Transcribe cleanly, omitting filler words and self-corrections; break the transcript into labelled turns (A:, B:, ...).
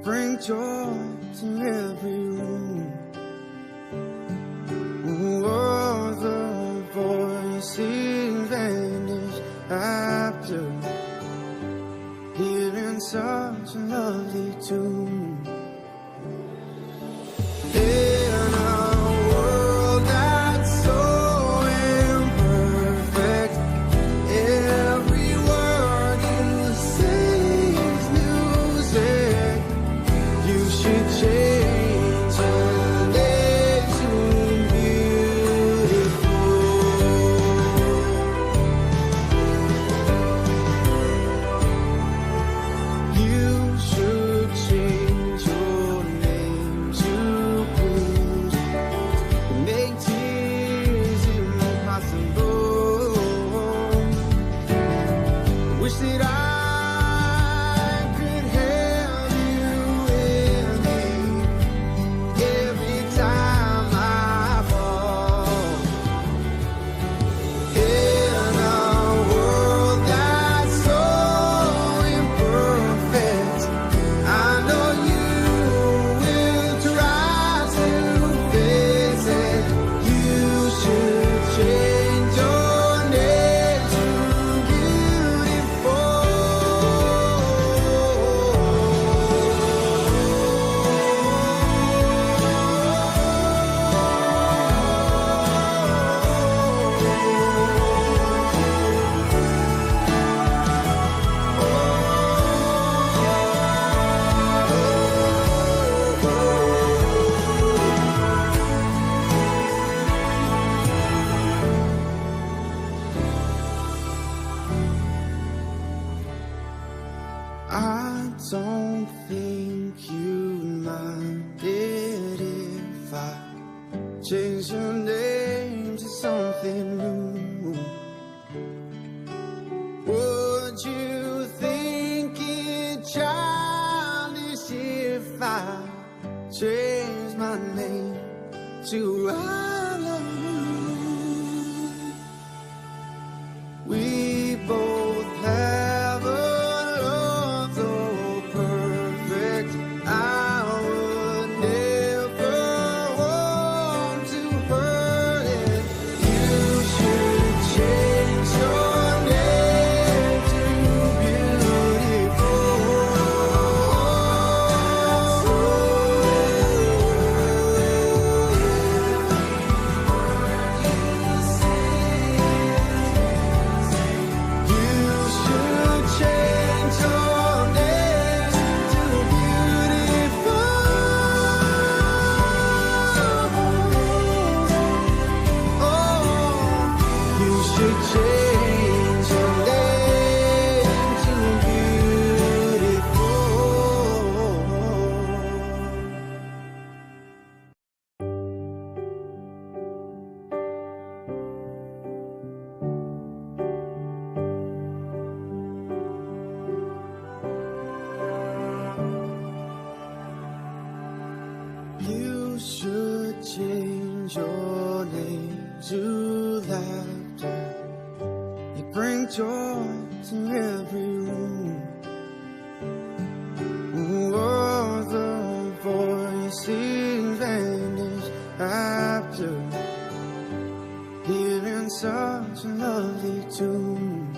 A: bring joy to every room. Oh, the voices vanish after hearing such a lovely tune. In a world that's so imperfect, every word you say is music. You should change your name to beautiful. You should change your name to blues. Make tears impossible. Wish that I could have you with me every time I fall. In a world that's so imperfect, I know you will try to fix it. You should change your name to beautiful. I don't think you'd mind it if I change your name to something new. Would you think it childish if I changed my name to I love you? We both have a love so perfect, I would never want to hurt it. You should change your name to beautiful. You should change your name to beautiful. Oh, you should change your name to beautiful. You should change your name to laughter. You bring joy to every room. Oh, the voices vanish after hearing such a lovely tune.